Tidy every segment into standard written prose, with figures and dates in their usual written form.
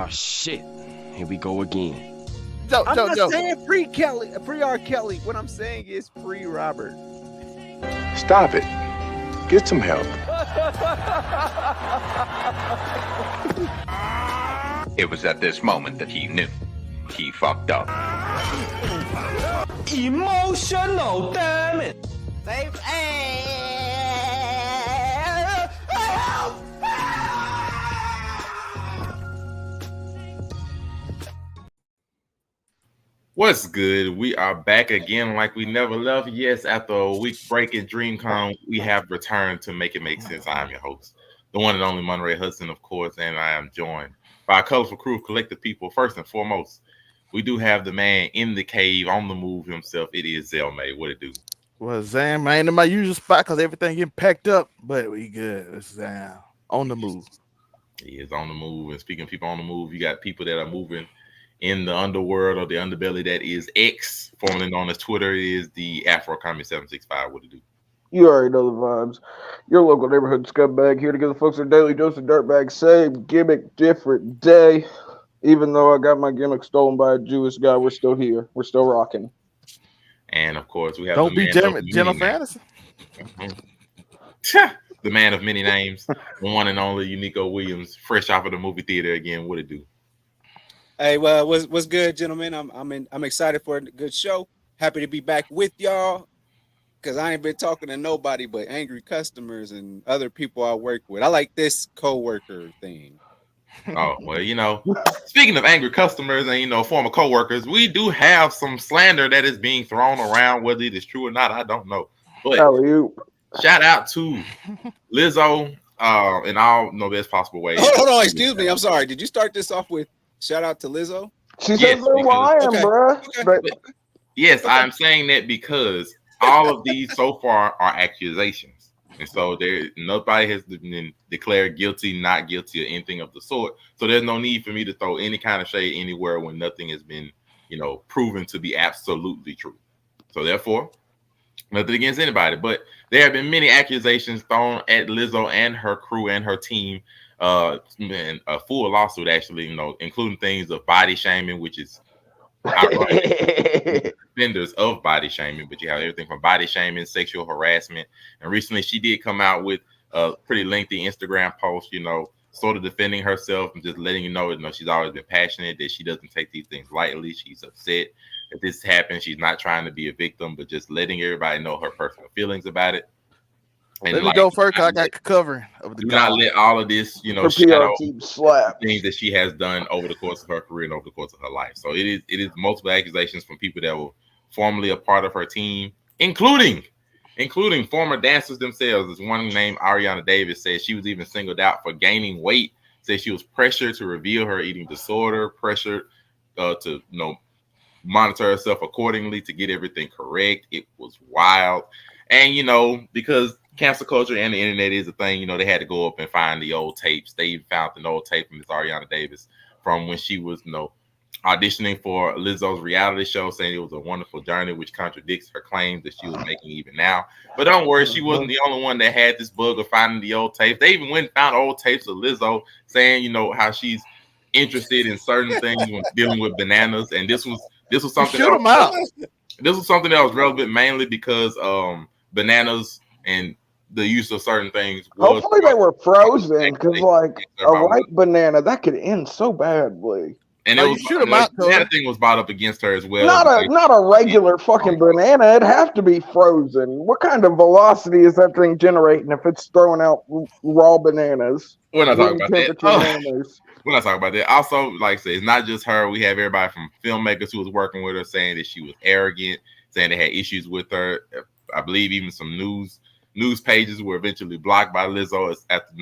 Oh shit. Here we go again. I'm not saying free Kelly, free R. Kelly. What I'm saying is free Robert. Stop it. Get some help. It was at this moment that he knew. He fucked up. Emotional damage. What's good? We are back again like we never left. Yes, after a week break at DreamCon, we have returned to Make It Make Sense. I'm your host, the one and only Monterey Hudson, of course, and I am joined by a colorful crew of collective people. First and foremost, we do have the man in the cave, on the move himself. It is Zelmay. What it do? Well, Zam, I ain't in my usual spot because everything getting packed up, but we good. It's Zam on the move. He is on the move. And speaking of people on the move, you got people that are moving in the underworld or the underbelly. That is X, formerly known as Twitter, is the Afro Commie 765. What it do? You already know the vibes. Your local neighborhood scumbag here to give the folks their daily dose of dirtbag. Same gimmick, different day. Even though I got my gimmick stolen by a Jewish guy, we're still here. We're still rocking. And of course, we have Don't be Jennifer Aniston. The man of many names, the one and only Unico Williams, fresh off of the movie theater again. What it do? Hey, well, what's good, gentlemen? I'm excited for a good show. Happy to be back with y'all because I ain't been talking to nobody but angry customers and other people I work with. I like this co-worker thing. Oh, well, you know, speaking of angry customers and, you know, former co-workers, we do have some slander that is being thrown around. Whether it is true or not, I don't know. But shout out to Lizzo in all no best possible ways. Hold on, excuse me. I'm sorry. Did you start this off with shout out to Lizzo? She said they're lying, bro. Yes, I'm saying that because all of these so far are accusations. And so nobody has been declared guilty, not guilty, or anything of the sort. So there's no need for me to throw any kind of shade anywhere when nothing has been, you know, proven to be absolutely true. So therefore, nothing against anybody. But there have been many accusations thrown at Lizzo and her crew and her team. And a full lawsuit, actually, you know, including things of body shaming, which is defenders of body shaming, but you have everything from body shaming, sexual harassment. And recently she did come out with a pretty lengthy Instagram post, you know, sort of defending herself and just letting you know she's always been passionate, that she doesn't take these things lightly. She's upset that this happened. She's not trying to be a victim, but just letting everybody know her personal feelings about it. And let me go first because I got covering of the. Do not let all of this, you know, shadow things that she has done over the course of her career and over the course of her life. So it is multiple accusations from people that were formerly a part of her team, including former dancers themselves. There's one named Ariana Davis said she was even singled out for gaining weight. Said she was pressured to reveal her eating disorder, pressured to monitor herself accordingly to get everything correct. It was wild, and because cancel culture and the internet is a thing, they had to go up and find the old tapes. They even found an old tape from Miss Ariana Davis from when she was, auditioning for Lizzo's reality show, saying it was a wonderful journey, which contradicts her claims that she was making even now. But don't worry, she wasn't the only one that had this bug of finding the old tapes. They even went and found old tapes of Lizzo saying, how she's interested in certain things when dealing with bananas. And this was something. This was something that was relevant mainly because bananas and the use of certain things. Hopefully they were frozen, because a ripe banana that could end so badly. And it was that thing was brought up against her as well. Not a regular fucking banana. It'd have to be frozen. What kind of velocity is that thing generating if it's throwing out raw bananas? We're not talking about that. We're not talking about that. Also, like I said, it's not just her. We have everybody from filmmakers who was working with her saying that she was arrogant, saying they had issues with her. I believe even some news pages were eventually blocked by Lizzo after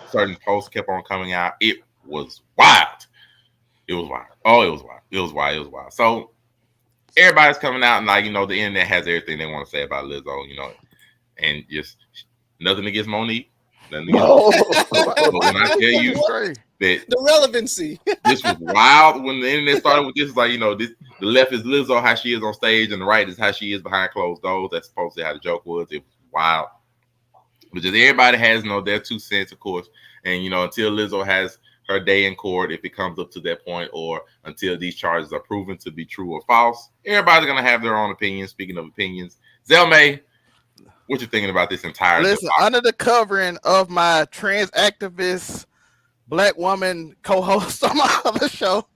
certain posts kept on coming out. It was wild. It was wild. Oh, it was wild. It was wild. It was wild. So everybody's coming out and the internet has everything they want to say about Lizzo, and just nothing against Monique. Nothing against but when I tell you that the relevancy, this was wild when the internet started with this. The left is Lizzo, how she is on stage, and the right is how she is behind closed doors. That's supposed to be how the joke was. It was wild. But just everybody has their 2 cents, of course. And until Lizzo has her day in court if it comes up to that point, or until these charges are proven to be true or false. Everybody's gonna have their own opinion. Speaking of opinions, Zelmay, what you thinking about this entire? Listen, under the covering of my trans activist black woman co-host on my other show,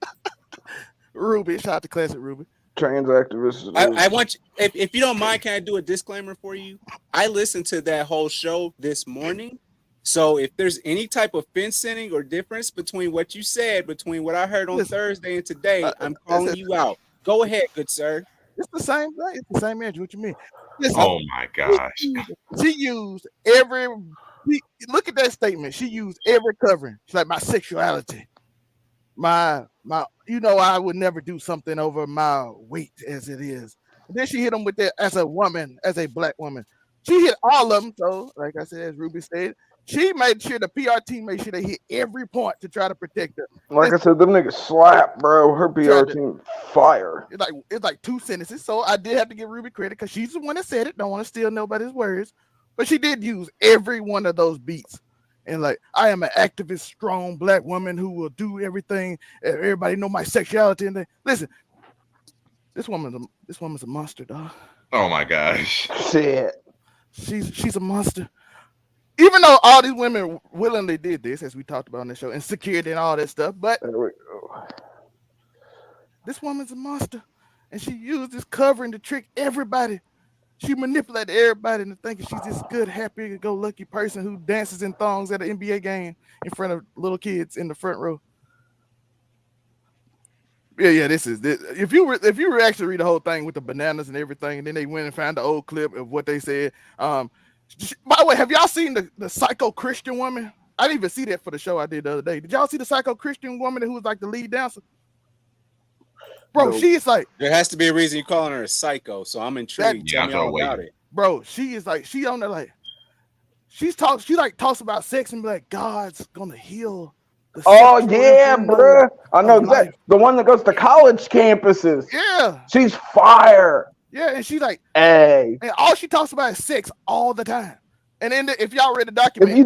Ruby, shout out to Classic Ruby. Trans activists. I want you, if you don't mind, can I do a disclaimer for you? I listened to that whole show this morning. So if there's any type of fence sitting or difference between what you said, between what I heard on Thursday and today, I'm calling you out. Go ahead, good sir. It's the same thing. It's the same answer. What you mean? Listen, oh my gosh. She used every look at that statement. She used every covering. She's like, my sexuality. My I would never do something over my weight as it is. And then she hit him with that as a woman, as a black woman. She hit all of them. So, like I said, as Ruby said, she made sure the PR team made sure they hit every point to try to protect her. Like I said, them niggas slap, bro. Her PR team fire. It's like two sentences. So I did have to give Ruby credit because she's the one that said it. Don't want to steal nobody's words. But she did use every one of those beats. And like, I am an activist, strong black woman who will do everything. Everybody know my sexuality. And listen, this woman's a monster, dog. Oh my gosh. Shit. She's a monster. Even though all these women willingly did this, as we talked about on the show, and security and all that stuff, but this woman's a monster. And she used this covering to trick everybody. She manipulated everybody into thinking she's this good, happy-go-lucky person who dances in thongs at an NBA game in front of little kids in the front row. Yeah. This. If you were actually read the whole thing with the bananas and everything, and then they went and found the old clip of what they said. By the way, have y'all seen the psycho Christian woman? I didn't even see that for the show I did the other day. Did y'all see the psycho Christian woman who was like the lead dancer? Bro, no. She is like, there has to be a reason you're calling her a psycho, so I'm intrigued. Tell me all about it. Bro, she is like, she on there like, she talks about sex and be like, God's gonna heal. Oh yeah, bro. I know exactly. The one that goes to college campuses. Yeah. She's fire. Yeah, and she's like, hey. And all she talks about is sex all the time. And then if y'all read the document, if you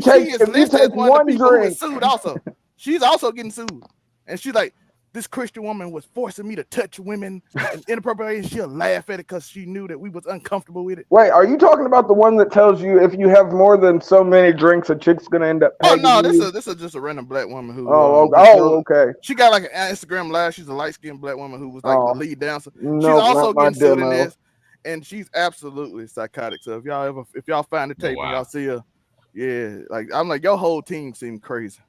take one drink, sued also. She's also getting sued. And she's like, this Christian woman was forcing me to touch women inappropriately, and she'll laugh at it because she knew that we was uncomfortable with it. Wait, are you talking about the one that tells you if you have more than so many drinks, a chick's gonna end up paying? Oh no, this is just a random black woman who. Okay. She got like an Instagram live. She's a light-skinned black woman who was like the lead dancer. No, she's also getting sued in this, and she's absolutely psychotic. So if y'all find the tape and y'all see her, yeah, like I'm like your whole team seemed crazy.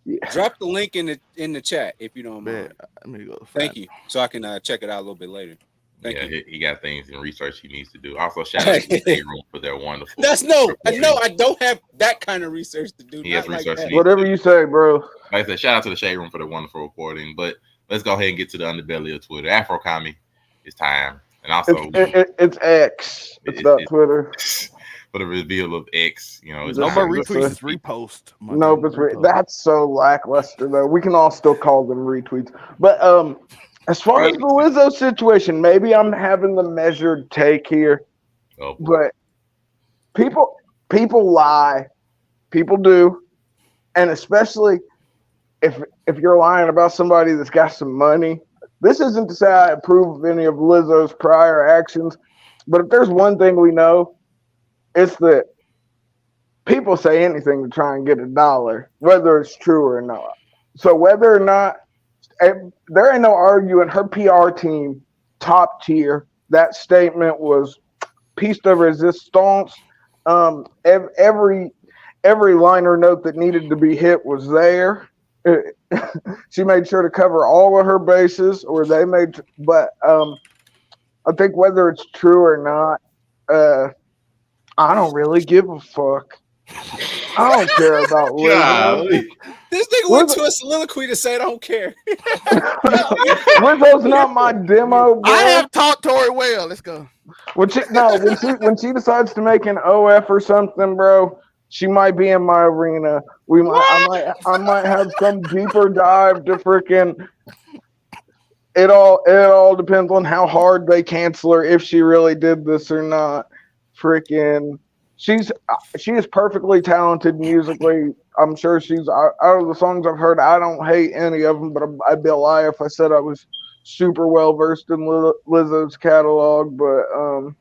Yeah. Drop the link in the chat if you don't mind. Let me go. Thank you, so I can check it out a little bit later. Thank you. He got things and research he needs to do. Also, shout out to the Shade Room for their wonderful. I don't have that kind of research to do. He has research. Like whatever you say, bro. Like I said, shout out to the Shade Room for their wonderful reporting. But let's go ahead and get to the underbelly of Twitter. Afro Commie, it's time, and also it's X. It's not Twitter. For the reveal of X, no more retweets, it's repost. No, but that's so lackluster though. We can all still call them retweets. But as far as the Lizzo situation, maybe I'm having the measured take here. But people lie. People do. And especially if you're lying about somebody that's got some money. This isn't to say I approve of any of Lizzo's prior actions, but if there's one thing we know, it's that people say anything to try and get $1, whether it's true or not. So whether or not, there ain't no arguing. Her PR team, top tier. That statement was piece de resistance. Every liner note that needed to be hit was there. She made sure to cover all of her bases, or they made. But I think whether it's true or not, I don't really give a fuck. I don't care about Lizzo. This nigga went to a soliloquy to say I don't care. Lizzo's not my demo, bro. I have taught Tori well. Let's go. When she decides to make an OF or something, bro, she might be in my arena. I might have some deeper dive to freaking. It all depends on how hard they cancel her, if she really did this or not. Freaking she is perfectly talented musically. I'm sure she's out of the songs I've heard. I don't hate any of them, but I'd be a lie if I said I was super well versed in Lizzo's catalog. But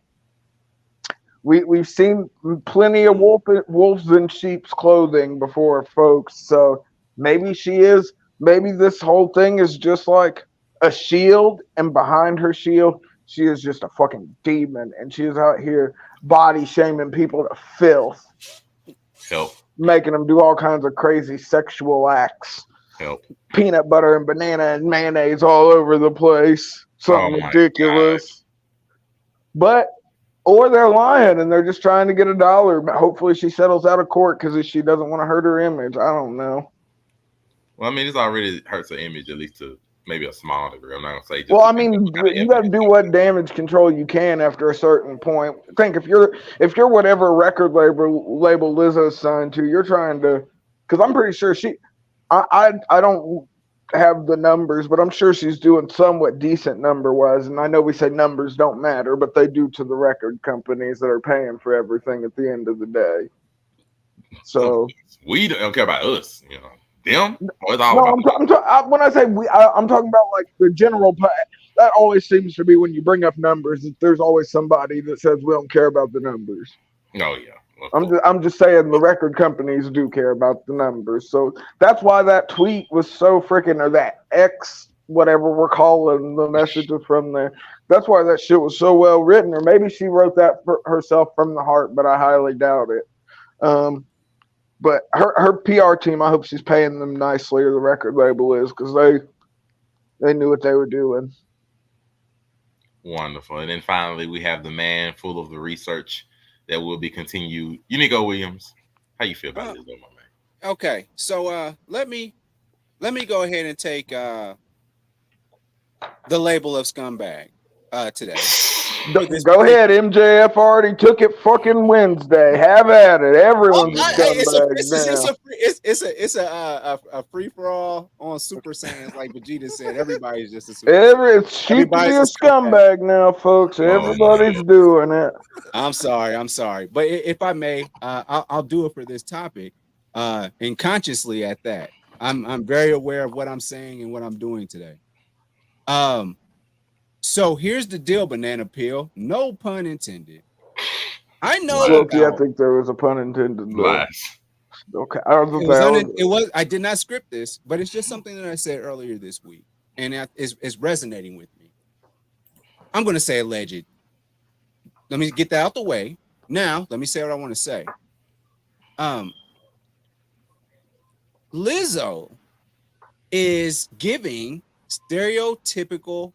we've seen plenty of wolves in sheep's clothing before, folks. So maybe she is. Maybe this whole thing is just like a shield, and behind her shield, she is just a fucking demon, and she is out here body shaming people to filth. Help. Making them do all kinds of crazy sexual acts. Help. Peanut butter and banana and mayonnaise all over the place. Something ridiculous. But, or they're lying and they're just trying to get a dollar. But hopefully she settles out of court because she doesn't want to hurt her image. I don't know. Well, I mean, it's already hurts her image, at least to maybe a small degree. I'm not going to say. Well, I mean, you got to do what damage control you can after a certain point. I think if you're whatever record label Lizzo's signed to, you're trying to, because I'm pretty sure I don't have the numbers, but I'm sure she's doing somewhat decent number wise. And I know we say numbers don't matter, but they do to the record companies that are paying for everything at the end of the day. So we don't care about us, you know. Them? When I say we, I'm talking about like the general. That always seems to be when you bring up numbers. There's always somebody that says we don't care about the numbers. Oh yeah. I'm just saying the record companies do care about the numbers. So that's why that tweet was so freaking, or that X, whatever we're calling the messages from there. That's why that shit was so well written. Or maybe she wrote that for herself from the heart, but I highly doubt it. But her PR team, I hope she's paying them nicely, or the record label is, because they knew what they were doing. Wonderful. And then finally, we have the man full of the research that will be continued. Unico Williams, how you feel about this, though, my man? Okay, so let me go ahead and take the label of scumbag today. Go ahead, MJF already took it fucking Wednesday. Have at it. Everyone's a scumbag. It's a free for all on Super Saiyans, like Vegeta said. Everybody's just a super. It's cheap to be a scumbag now, folks. Everybody's doing it. I'm sorry, but if I may, I'll do it for this topic, and consciously at that. I'm very aware of what I'm saying and what I'm doing today. So here's the deal, Banana Peel. No pun intended. I know. Loki, I think there was a pun intended. Okay, I did not script this, but it's just something that I said earlier this week, and it's resonating with me. I'm going to say alleged. Let me get that out the way. Now, let me say what I want to say. Lizzo is giving stereotypical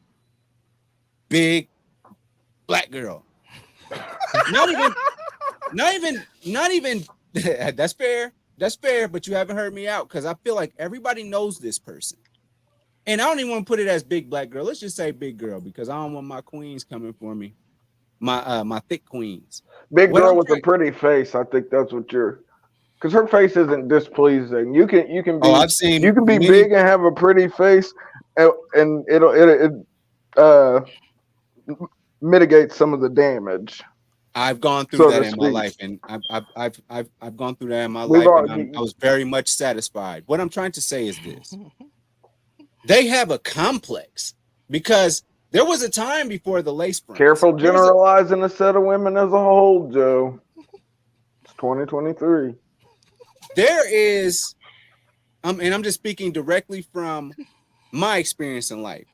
big black girl. Not even that's fair, but you haven't heard me out, because I feel like everybody knows this person. And I don't even want to put it as big black girl. Let's just say big girl, because I don't want my queens coming for me. My thick queens. Big girl with a pretty face. I think that's what you're, because her face isn't displeasing. You can be you can be big and have a pretty face, and it'll mitigate some of the damage. I've gone through that in my life, and I've gone through that in my life, and I was very much satisfied. What I'm trying to say is this: they have a complex, because there was a time before the lace fronts. Careful generalizing a set of women as a whole, Joe. It's 2023. There is, and I'm just speaking directly from my experience in life.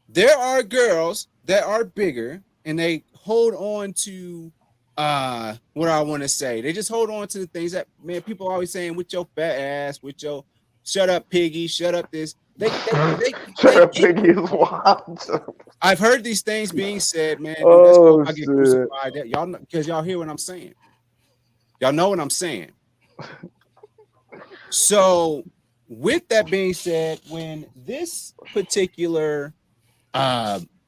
There are girls that are bigger, and they hold on to what I want to say. They just hold on to the things that, man, people are always saying, with your fat ass, with your shut up piggy, shut up this. Shut up piggy is wild. I've heard these things being said, man. Dude, I get crucified. Y'all, because y'all hear what I'm saying. Y'all know what I'm saying. So with that being said, when this particular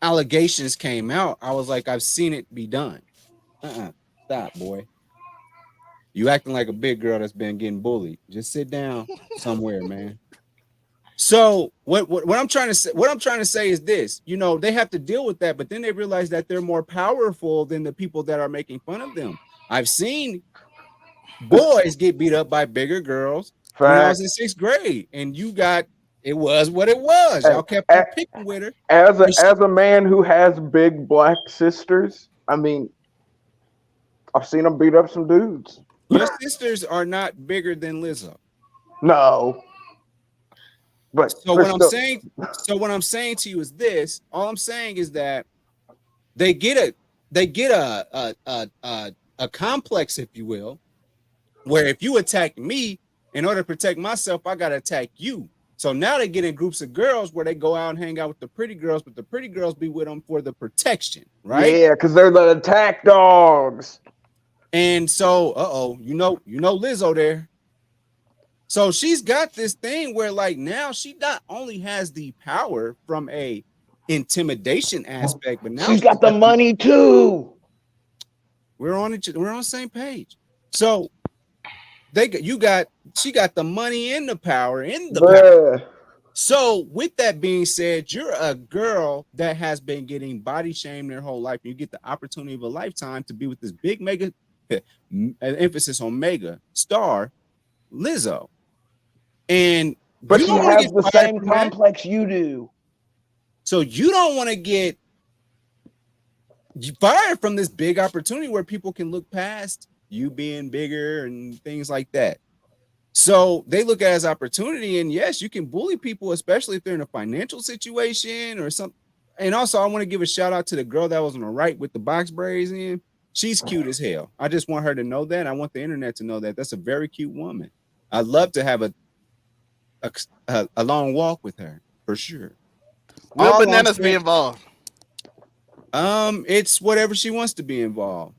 allegations came out, I was like, I've seen it be done. Stop, boy. You acting like a big girl that's been getting bullied. Just sit down somewhere, man. So what I'm trying to say is this: you know, they have to deal with that, but then they realize that they're more powerful than the people that are making fun of them. I've seen boys get beat up by bigger girls when I was in 6th grade, and it was what it was. Y'all kept on picking with her. As a man who has big black sisters, I mean, I've seen them beat up some dudes. Your sisters are not bigger than Lizzo. No. But so what I'm saying to you is this. All I'm saying is that they get a complex, if you will, where if you attack me, in order to protect myself, I gotta attack you. So now they get in groups of girls where they go out and hang out with the pretty girls, but the pretty girls be with them for the protection, right? Yeah, because they're the attack dogs. And so, you know Lizzo there. So she's got this thing where like now she not only has the power from a intimidation aspect, but now she's got the money too. We're on the same page. So she got the money and the power power. So with that being said, you're a girl that has been getting body shamed their whole life. You get the opportunity of a lifetime to be with this big mega, emphasis on mega star, Lizzo. But she has the same complex you do. So you don't want to get fired from this big opportunity where people can look past you being bigger and things like that. So they look at it as opportunity, and yes, you can bully people, especially if they're in a financial situation or something. And also, I want to give a shout out to the girl that was on the right with the box braids in. She's cute as hell. I just want her to know that. I want the internet to know that. That's a very cute woman. I'd love to have a long walk with her for sure. Will Bananas be involved? It's whatever she wants to be involved.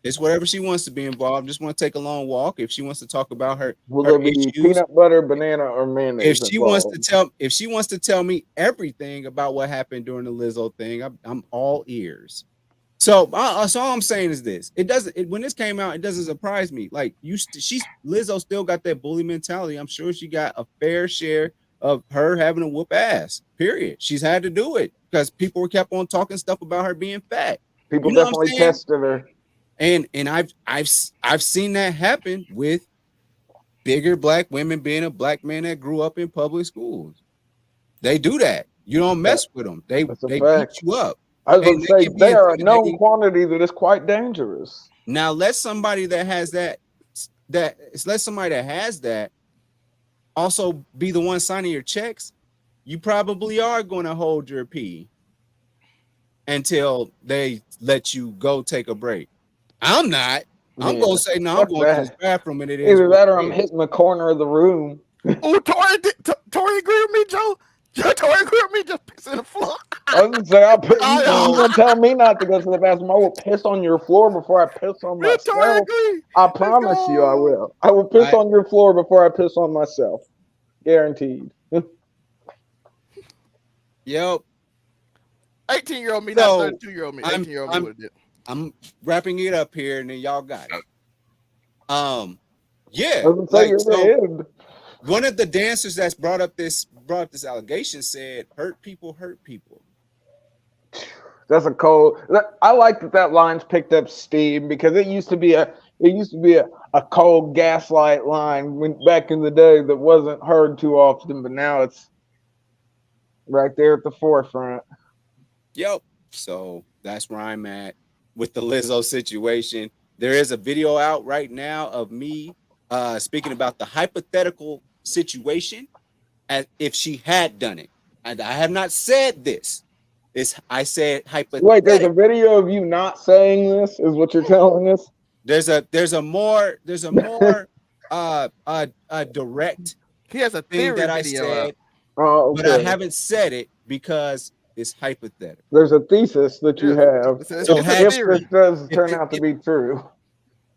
Just want to take a long walk. If she wants to talk about her, will there be issues, peanut butter, banana, or mayonnaise? If she wants to tell me everything about what happened during the Lizzo thing, I'm all ears. So all I'm saying is this: when this came out, it doesn't surprise me. Like Lizzo still got that bully mentality. I'm sure she got a fair share of her having to whoop ass. Period. She's had to do it because people kept on talking stuff about her being fat. People definitely tested her. And I've seen that happen with bigger black women being a black man that grew up in public schools. They do that. You don't mess with them. They beat you up. I was going to say they are a known quantity that is quite dangerous. Now let somebody that has that also be the one signing your checks. You probably are going to hold your pee until they let you go take a break. I'm not. I'm going to say, no, I'm going to this bathroom and it is. Either that or I'm hitting the corner of the room. Oh, Tori agree with me, Joe. Tori agree with me, just piss in the floor. I was going to say, you going to tell me not to go to the bathroom. I will piss on your floor before I piss on myself. I promise you I will. I will piss on your floor before I piss on myself. Guaranteed. Yep. 18-year-old me, not 32-year-old me. 18-year-old me would have did. I'm wrapping it up here, and then y'all got it. Yeah. One of the dancers that's brought up this allegation said, "Hurt people hurt people." That's a cold. I like that line's picked up steam because it used to be a cold gaslight line back in the day that wasn't heard too often, but now it's right there at the forefront. Yep. So that's where I'm at with the Lizzo situation. There is a video out right now of me speaking about the hypothetical situation as if she had done it. And I have not said this. I said hypothetical. Wait, there's a video of you not saying this, is what you're telling us? There's a more direct. He has a thing that I said, but I haven't said it because it's hypothetical. There's a thesis that you have. So if this does turn out to be true.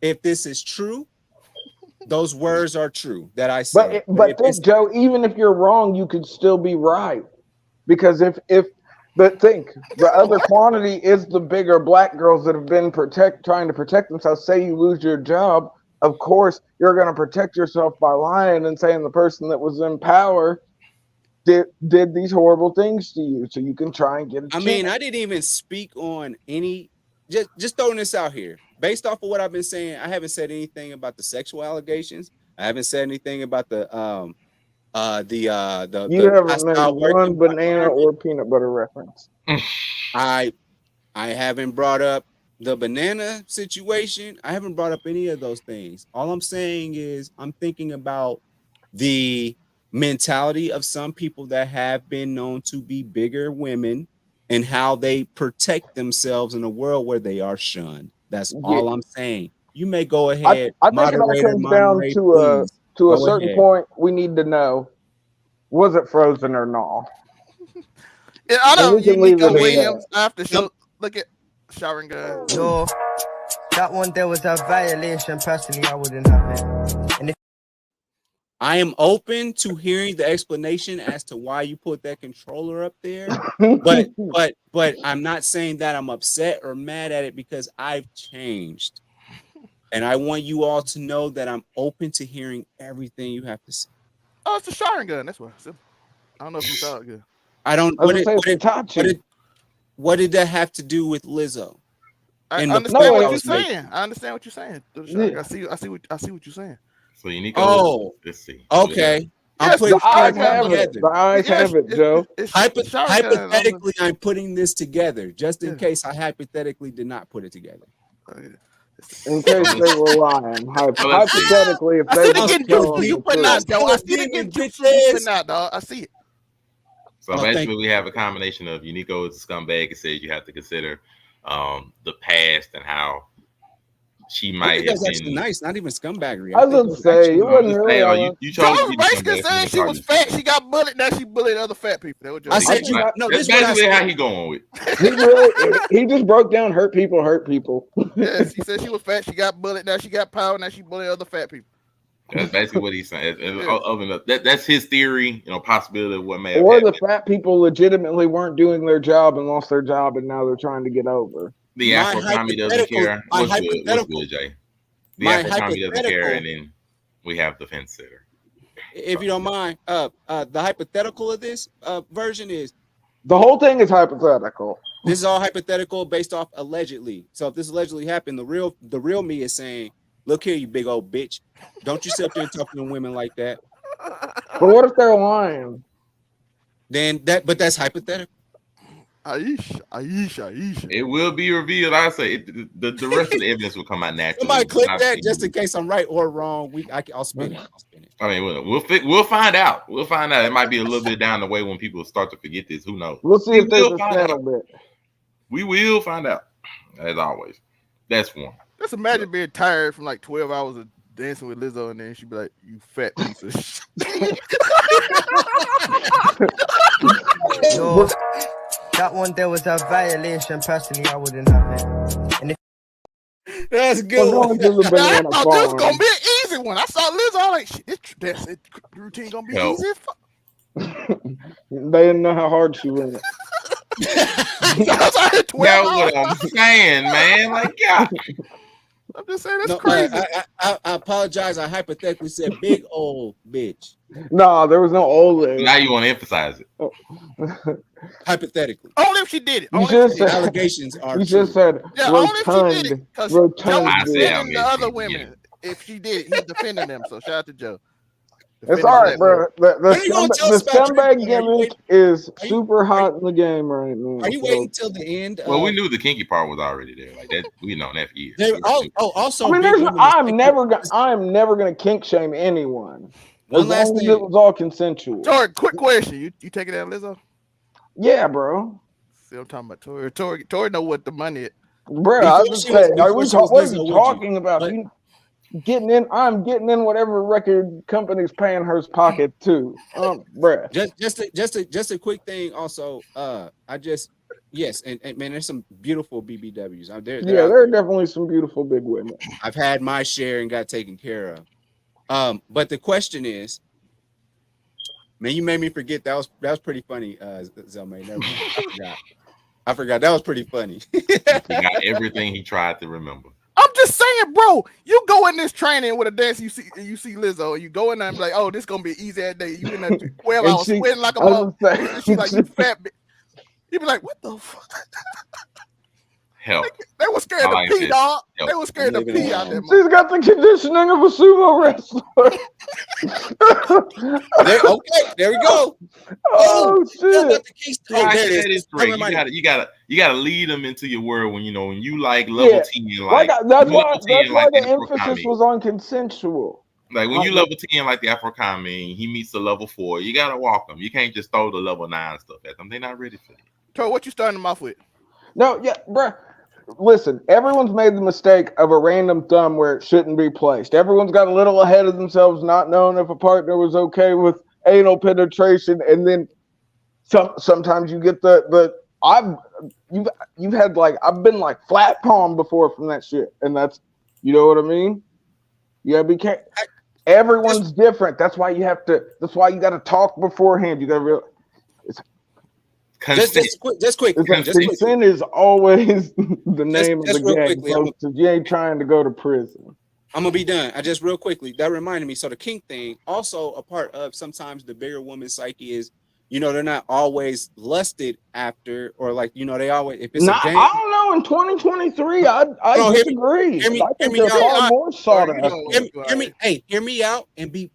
If this is true, those words are true that I said. But Joe, even if you're wrong, you could still be right. Because the other quantity is the bigger black girls that have been trying to protect themselves. Say you lose your job, of course, you're going to protect yourself by lying and saying the person that was in power did these horrible things to you, so you can try and get a chance. I mean, I didn't even speak on any. Just throwing this out here. based off of what I've been saying, I haven't said anything about the sexual allegations. I haven't said anything about the You haven't made one banana or peanut butter reference. I haven't brought up the banana situation. I haven't brought up any of those things. All I'm saying is I'm thinking about the mentality of some people that have been known to be bigger women and how they protect themselves in a world where they are shunned. That's all I'm saying. You may go ahead. I think it all comes down to a certain point. We need to know, was it frozen or not? Yeah, I don't. Unico Williams after show. Look at showering gun. Yo, that one there was a violation. Personally, I wouldn't have it. And if I am open to hearing the explanation as to why you put that controller up there, but I'm not saying that I'm upset or mad at it because I've changed, and I want you all to know that I'm open to hearing everything you have to say. Oh, it's a showering gun. That's what. I don't know if you saw it good. I don't. What did that have to do with Lizzo? I understand what you're saying. I understand what you're saying. I see what you're saying. So Unico. Oh, let's see. Okay. I'm putting the eyes have it, Joe. Hypothetically, I'm putting this together just in case I hypothetically did not put it together. In case they were lying. Hypothetically, if they were you putting out, Joe. I see it again. You putting out, dog. I see it. So basically, we have a combination of Unico is a scumbag. It says you have to consider the past and how she might have been nice, not even scumbaggery. I was gonna say it wasn't really. You chose to be basically saying she was fat. She got bullied. Now she bullied other fat people. That was just that's basically how he going with. He just broke down hurt people. Yes, he said she was fat. She got bullied. Now she got power. Now she bullied other fat people. That's basically what he's saying. That's his theory, possibility of what may have happened. Or the fat people legitimately weren't doing their job and lost their job, and now they're trying to get over. The Afro Tommy doesn't care. What's good, Jay? The Afro Tommy doesn't care, and then we have the fence sitter. If you don't mind, the hypothetical of this version is the whole thing is hypothetical. This is all hypothetical based off allegedly. So if this allegedly happened, the real me is saying, "Look here, you big old bitch! Don't you sit up there and talk to women like that." But what if they're lying? But that's hypothetical. Aisha. It will be revealed. I say the rest of the evidence will come out naturally. Somebody click that just in case I'm right or wrong. I'll spin it. I mean, we'll find out. We'll find out. It might be a little bit down the way when people start to forget this. Who knows? We'll see if there's a settlement. We will find out. As always, that's one. Just imagine being tired from like 12 hours of dancing with Lizzo, and then she'd be like, "You fat piece of shit." Yo, that one there was a violation. Personally, I wouldn't have it. And that's good. I thought this was gonna be an easy one. I saw Lizzo, I'm like, shit, this routine gonna be easy as fuck. They didn't know how hard she went. That's what I'm saying, man. Like, yeah. I'm just saying that's crazy. I apologize. I hypothetically said big old bitch. No, there was no old lady. Now you want to emphasize it. Hypothetically. Only if she did it. You just said, allegations are You just said only if she did it. Joe was defending the other women. If she did it, he's defending them. So shout out to Joe. It's all right, bro. The scumbag gimmick is super hot in the game right now. Are you waiting till the end? Well, we knew the kinky part was already there. Like that, we known that for years. Also, I mean, I'm never gonna kink shame anyone. As long as it was all consensual. Tori, quick question: You take it out, Lizzo? Yeah, bro. See, I'm talking about Tori. Tori know what the money is. Bro, I was just saying, what are you talking about? I'm getting in whatever record company's paying her pocket too. Bruh. Just a quick thing. Also, and man, there's some beautiful BBWs. There are definitely some beautiful big women. I've had my share and got taken care of. But the question is, man, you made me forget. That was pretty funny, Zelmay. I forgot. That was pretty funny. He forgot everything he tried to remember. I'm just saying, bro. You go in this training with a dance, you see Lizzo, and you go in there and be like, "Oh, this gonna be an easy ass day." You in there 12 hours sweating like a mother. She's like, "You fat bitch." You be like, "What the fuck?" Help. They were scared I like to pee, this. dog. Help. They were scared to pee out there. She's got the conditioning of a sumo wrestler. Okay, there we go. Oh shit! There it is. You gotta lead them into your world when you like level 10. That's why the emphasis was on consensual. Like when you level 10 like the Afro Kami, he meets the level 4. You gotta walk them. You can't just throw the level 9 stuff at them. They're not ready for it. Troy, what you starting them off with? No, yeah, bro. Listen, everyone's made the mistake of a random thumb where it shouldn't be placed. Everyone's got a little ahead of themselves, not knowing if a partner was okay with anal penetration, and then sometimes you get you've had like I've been like flat palm before from that shit, and that's what I mean. Yeah, be careful. Everyone's different. That's why you got to talk beforehand. You got to realize. Just quick. Consent is always the name of the game, folks. You ain't trying to go to prison. I'm gonna be done. I just real quickly. That reminded me. So the kink thing, also a part of sometimes the bigger woman's psyche is, they're not always lusted after, or like they always if it's a game. I don't know. In 2023, I disagree. Hear me out. Hear me out, and be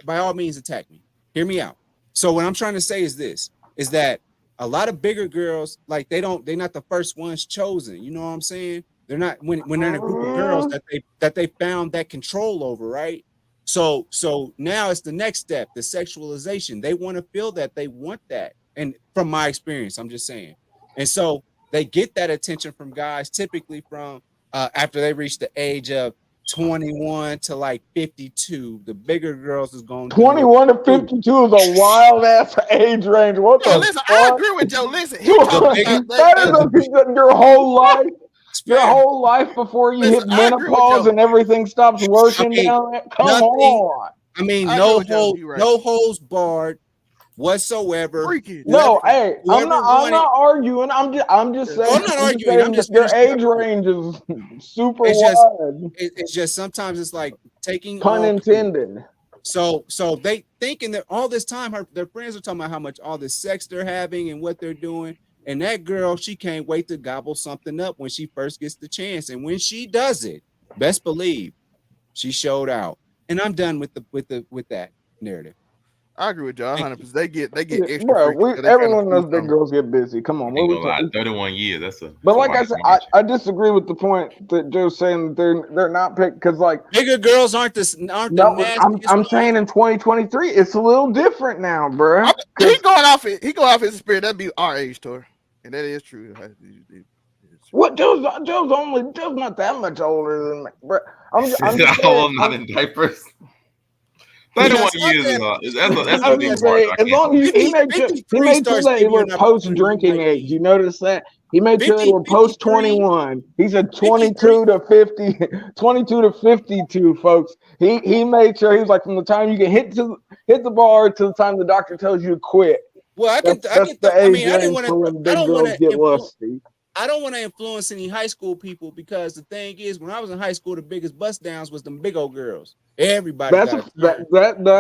by all means attack me. Hear me out. So what I'm trying to say is this: is that a lot of bigger girls, like they're not the first ones chosen. You know what I'm saying? They're not when they're in a group of girls that they found that control over, right? So now it's the next step, the sexualization. They want to feel that, they want that. And from my experience, I'm just saying. And so they get that attention from guys typically from after they reach the age of 21 to like 52. The bigger girls is going 21 to 52 is a wild ass age range. What the listen, fuck? I agree with Joe. Listen, that is your whole life. Your whole life before you hit menopause and everything stops working down there. Come on. I mean, no holds barred whatsoever. No, hey, I'm not arguing. I'm just saying. I'm not arguing. I'm just your age range is super wide. It's just sometimes it's like taking pun intended. So they thinking that all this time their friends are talking about how much all this sex they're having and what they're doing. And that girl, she can't wait to gobble something up when she first gets the chance. And when she does it, best believe she showed out. And I'm done with that narrative. I agree with y'all 100%. They get extra. Bro, everyone knows big girls get busy. Come on, 31 years. That's a. But like I said, I disagree with the point that Joe's saying that they're not picked because like bigger girls aren't. I'm saying in 2023 it's a little different now, bro. He going off his spirit. That'd be our age tour, and that is true. What Joe's not that much older than me, bro. I'm not in diapers. 31 years that's a big part. As long as he made sure that they were post drinking age. You notice that? He made sure they were post 21. He said 22 to 50, 22 to 52, folks. He made sure he was like from the time you get hit the bar to the time the doctor tells you to quit. Well, I didn't want to influence any high school people because the thing is, when I was in high school, the biggest bust downs was them big old girls. Everybody. That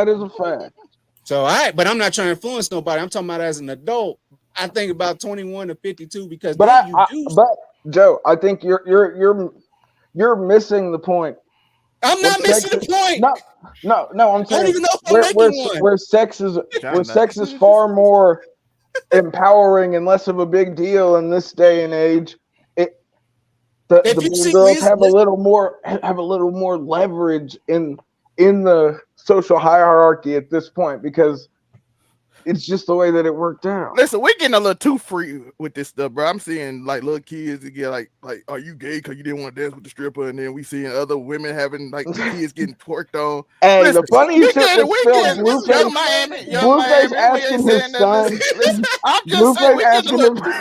is a fact. So but I'm not trying to influence nobody. I'm talking about as an adult. I think about 21 to 52 because. But Joe, I think you're missing the point. I'm not missing the point. No. I'm saying I don't even know if I'm making one. Where sex is far more empowering and less of a big deal in this day and age. The big girls have a little more leverage in the social hierarchy at this point because it's just the way that it worked out. Listen, we're getting a little too free with this stuff, bro. I'm seeing like little kids that get like, are you gay because you didn't want to dance with the stripper? And then we seeing other women having like kids getting twerked on. Hey, listen, the funny shit was Blueface asking his son. Blueface asking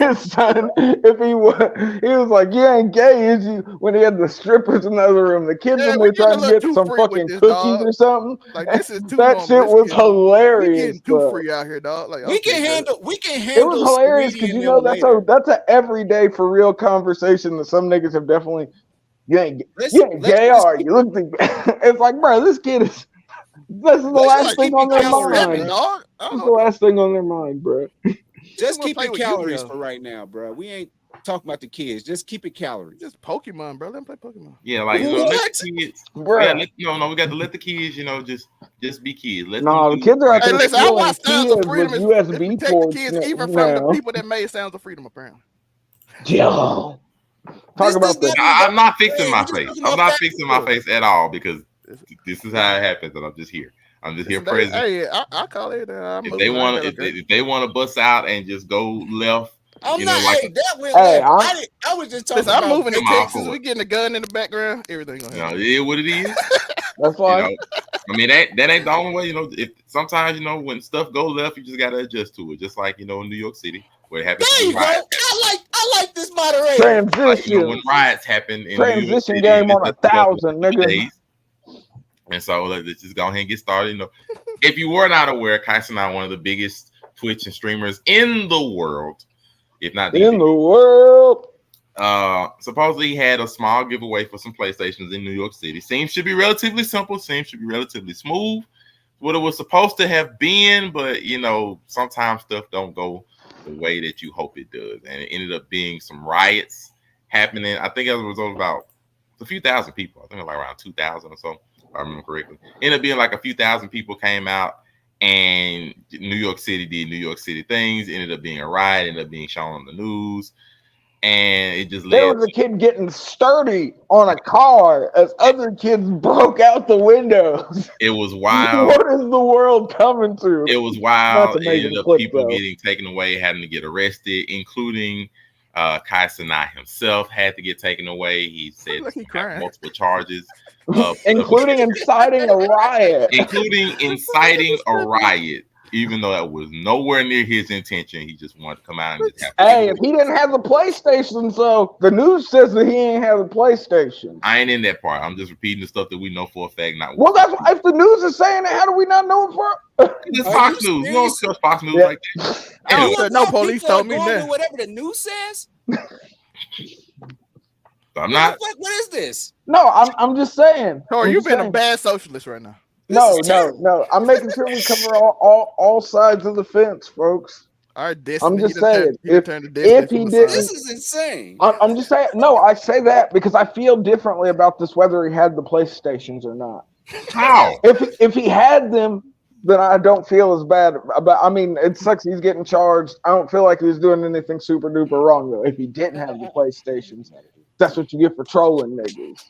his son if he was like, you ain't gay, is you? When he had the strippers in the other room, the kids were trying to get some fucking cookies or something. Like this is too that shit was hilarious. We're getting too free out here. Dog. Like, we can handle. It was hilarious because that's an everyday for real conversation that some niggas have definitely. You ain't gay, are you? Look, it's like, bro, this kid is. This is the last thing on their mind. This is the last thing on their mind, bro. Just keep your calories for right now, bro. We ain't. talking about the kids. Just keep it calories. Just Pokemon, bro. Let them play Pokemon. Yeah, like let the kids. Yeah, we got to let the kids, just be kids. Let them the kids are out Hey, there listen, I watch Sounds of kids Freedom. with Let's USB protect the ports kids even from now. the people that made Sounds of Freedom, apparently. Yo, I'm not fixing my face. I'm not fixing my face at all because this is how it happens, and I'm just here. I'm just here present. Hey, I call it. If they want to bust out and just go left, I'm not. Hey, that went left. I was just talking. Listen, about I'm moving to Texas. We getting a gun in the background. Everything going on. It is what it is. That's fine. I mean that ain't the only way. If sometimes when stuff goes left, you just gotta adjust to it. Just like in New York City, where it happens. There you go. I like this moderation. Transition. Like, when riots happen in transition New York City, game on 1,000, nigga. And so let's just go ahead and get started. If you were not aware, Kai Cenat, one of the biggest Twitch and streamers in the world, if not the world. Supposedly he had a small giveaway for some PlayStations in New York City. Seems to be relatively simple. Seems to be relatively smooth. What it was supposed to have been, but sometimes stuff don't go the way that you hope it does, and it ended up being some riots happening. I think as a result of about a few thousand people. I think it was like around 2,000 or so, if I remember correctly. Ended up being like a few thousand people came out, and New York City did New York City things. Ended up being a riot. Ended up being shown on the news. And it just there was a kid getting sturdy on a car as other kids broke out the windows. It was wild. What is the world coming to? It was wild. It ended up people getting taken away, having to get arrested, including Kai Cenat himself had to get taken away. He said he had multiple charges. Including inciting a riot. Including inciting a riot. Even though that was nowhere near his intention, he just wanted to come out and just have. Hey, if he didn't have the PlayStation, so the news says that he ain't have the PlayStation. I ain't in that part. I'm just repeating the stuff that we know for a fact. Not well, that's if the news is saying it. How do we not know it for? It's Fox News. You don't trust Fox News like that. No police told me that. Whatever the news says. So I'm not. What is this? No, I'm just saying. Corey, you've been a bad socialist right now. No. I'm making sure we cover all sides of the fence, folks. All right, I'm just saying, if he did, this is insane. I'm just saying. No, I say that because I feel differently about this, whether he had the PlayStations or not. How? If he had them, then I don't feel as bad. But I mean, it sucks he's getting charged. I don't feel like he was doing anything super duper wrong though. If he didn't have the PlayStations, that's what you get for trolling niggas.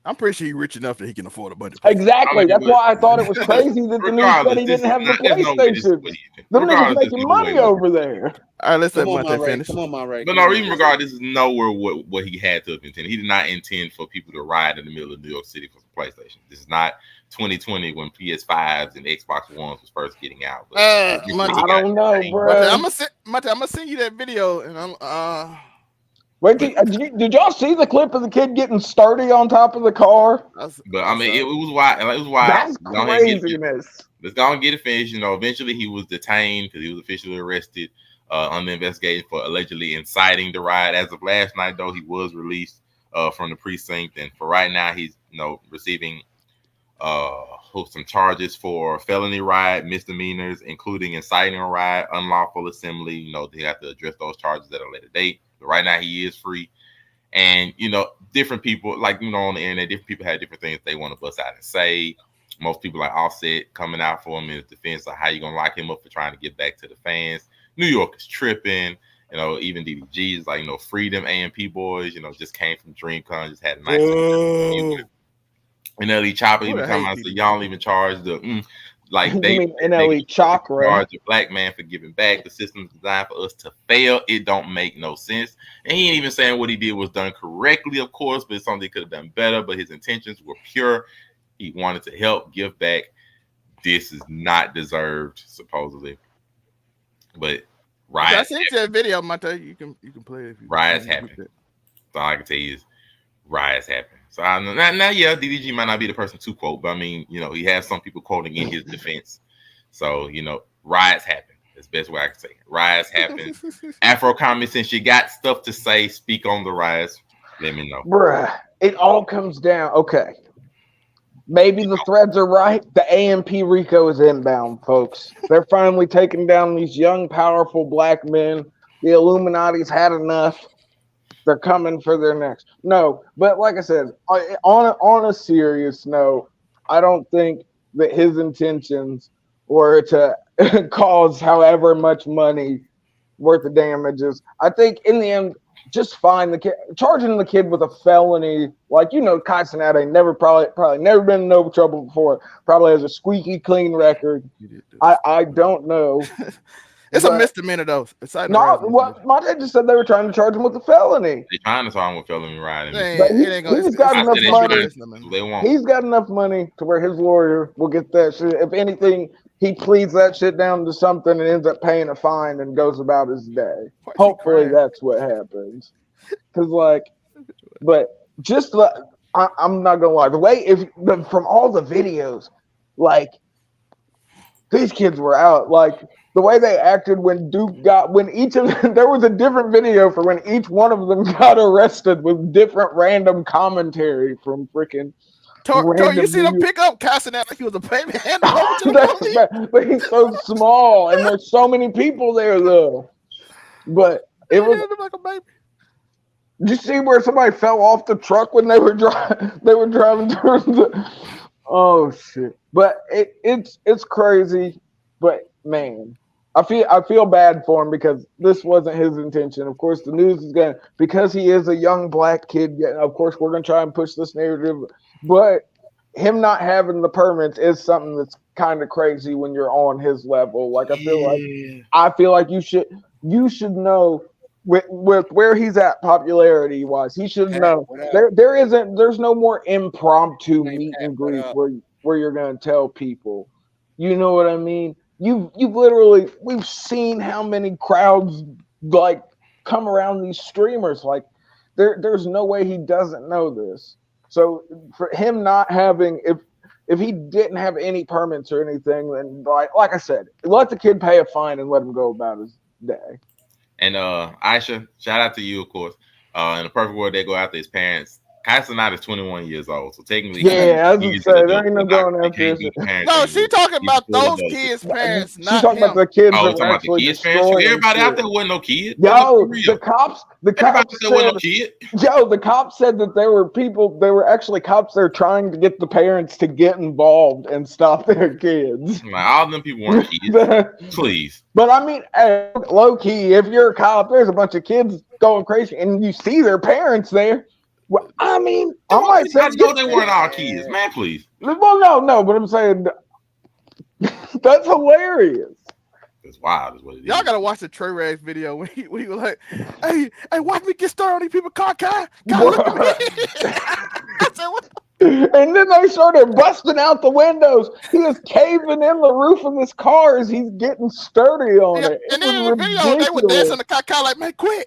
I'm pretty sure he's rich enough that he can afford a bunch of Exactly. That's why I thought it was crazy that the news said he didn't have the PlayStation. Them niggas making money over there. All right, let's let Monte finish. Come on, my right. But no, even regardless, this is nowhere what he had to have intended. He did not intend for people to riot in the middle of New York City for some PlayStation. This is not 2020 when PS5s and Xbox Ones was first getting out. I don't know, bro. I'm gonna send you that video, and I'm Wait, did y'all see the clip of the kid getting sturdy on top of the car? But I mean, it was wild. It was wild. That's craziness. Let's go and get it finished. Eventually he was detained because he was officially arrested under investigation for allegedly inciting the riot. As of last night, though, he was released from the precinct, and for right now, he's receiving some charges for felony riot, misdemeanors, including inciting a riot, unlawful assembly. They have to address those charges at a later date. But right now, he is free. And, different people, on the internet, different people have different things they want to bust out and say. Most people like Offset coming out for him in his defense, like how you going to lock him up for trying to get back to the fans. New York is tripping. Even DDG is like, Freedom AMP boys, just came from DreamCon, just had a nice music. And NLE Chopper even come out and say, y'all don't even charge the NLE Chakra. Charge a black man for giving back. The system's designed for us to fail. It don't make no sense. And he ain't even saying what he did was done correctly, of course, but it's something he could have done better. But his intentions were pure. He wanted to help, give back. This is not deserved, supposedly. But riots. I sent you that video, Monte. You can play it. Riots happen. That's all I can tell you is riots happen. So yeah, DDG might not be the person to quote, but I mean, he has some people quoting in his defense. So, riots happen. That's the best way I can say it. Riots happen. Afro comments, since you got stuff to say, speak on the riots. Let me know. Bruh, it all comes down. Okay. Maybe the threads are right. The AMP Rico is inbound, folks. They're finally taking down these young, powerful black men the Illuminati's had enough. They're coming for their next. No, but like I said, on a serious note, I don't think that his intentions were to cause however much money worth of damages. I think in the end, just fine the kid, charging the kid with a felony, like Kai Cenat ain't never probably never been in no trouble before. Probably has a squeaky clean record. I don't know. It's a misdemeanor though. No, what my dad just said they were trying to charge him with a felony. They're trying to charge him with felony riding. He's got enough money. He's got enough money to where his lawyer will get that shit. If anything, he pleads that shit down to something and ends up paying a fine and goes about his day. Hopefully that's what happens. But just I'm not gonna lie. The way from all the videos, like these kids were out, like. The way they acted when each of them, there was a different video for when each one of them got arrested with different random commentary from freaking. You see them pick up Cenat like he was a baby. But he's so small, and there's so many people there though. But it was like a baby. Did you see where somebody fell off the truck when they were driving? They were driving through the. Oh shit! But it's crazy. But man. I feel bad for him because this wasn't his intention. Of course, the news is because he is a young black kid. Of course, we're gonna try and push this narrative, but him not having the permits is something that's kind of crazy when you're on his level. Like I feel like you should know with where he's at popularity wise. He should know there's no more impromptu meet and greet where you're gonna tell people. You know what I mean? You've literally, we've seen how many crowds like come around these streamers. Like there's no way he doesn't know this. So for him not having, if he didn't have any permits or anything, then like I said, let the kid pay a fine and let him go about his day. And Aisha, shout out to you, of course. In the perfect world, they go after his parents. Kai Cenat is 21 years old, so technically, I was gonna say there ain't no going after this. No, she talking about those kids' parents. She's talking about the kids that were actually destroying. Everybody out there wasn't no kid. Yo, the cops the cops said that there were actually cops there trying to get the parents to get involved and stop their kids. Like, all of them people weren't kids. Please. But I mean, low key, if you're a cop, there's a bunch of kids going crazy, and you see their parents there. Well, I mean, I might say know they weren't our kids, man. Please. Well, no, but I'm saying that's hilarious. It's wild, is what it is. Y'all gotta watch the Trey Rags video when he was like, "Hey, watch me get started on these people car. Look at me." I said, what? And then they started busting out the windows. He was caving in the roof of his car as he's getting sturdy on it. And then in the video, they were dancing the car like, "Man, quit!"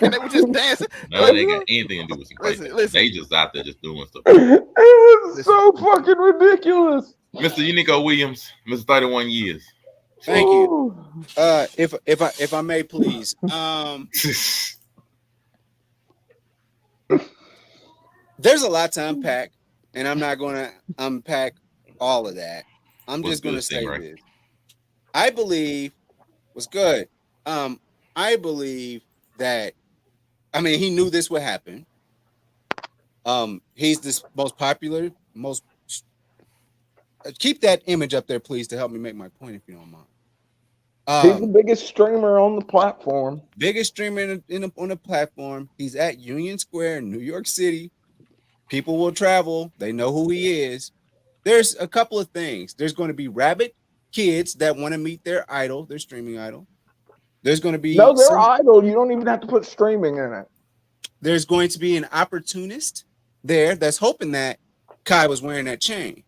And they were just dancing. No, they got anything to do with some listen. They just out there just doing stuff. It was so fucking ridiculous. Mr. Unico Williams, Mr. 31 years. Thank you. If I may, please. There's a lot to unpack, and I'm not going to unpack all of that. I'm just going to say this. I believe was good. I believe that. I mean, he knew this would happen. He's this most popular, most. Keep that image up there, please, to help me make my point, if you don't mind. He's the biggest streamer on the platform. Biggest streamer on the platform. He's at Union Square in New York City. People will travel. They know who he is. There's a couple of things. There's going to be rabid kids that want to meet their idol, their streaming idol. There's going to be their idol. You don't even have to put streaming in it. There's going to be an opportunist there that's hoping that Kai was wearing that chain.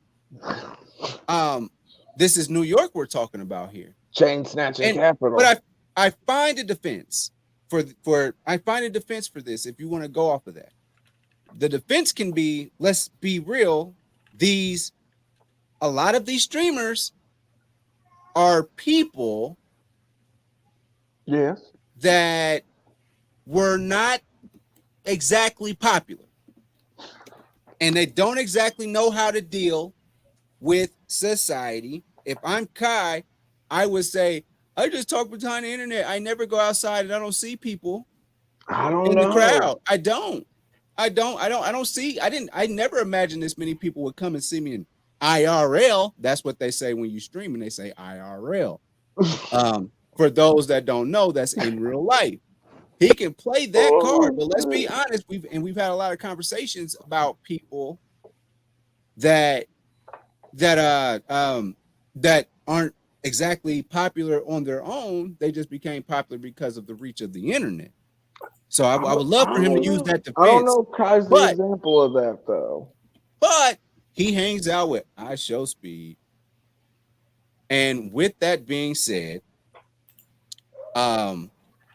This is New York we're talking about here. Chain snatching capital. But I find a defense for this if you want to go off of that. The defense can be, let's be real, a lot of these streamers are people that were not exactly popular. And they don't exactly know how to deal with society. If I'm Kai, I would say, I just talk behind the internet. I never go outside and I don't see people I don't in know. the crowd. I never imagined this many people would come and see me in IRL. That's what they say when you stream, and they say IRL. For those that don't know, that's in real life. He can play that card, but let's be honest. We've had a lot of conversations about people that aren't exactly popular on their own. They just became popular because of the reach of the internet. So I would love for him to use that defense. I don't know Kai's the example of that though. But he hangs out with I Show Speed. And with that being said, I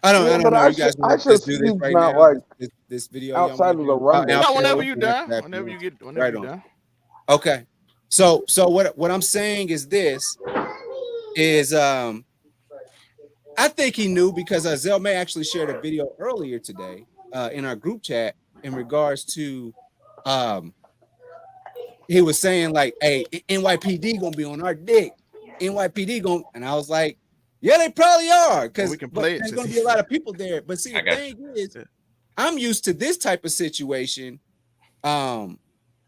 don't know. You guys want to do this right now? Like this video outside of the run. No, whenever you're done. Whenever you're done. Okay. So what I'm saying is this is I think he knew because Zell May actually shared a video earlier today in our group chat in regards to he was saying like, hey, NYPD gonna be on our dick. NYPD gonna, and I was like, yeah, they probably are, because there's gonna be a lot of people there. But see, the thing is, I'm used to this type of situation from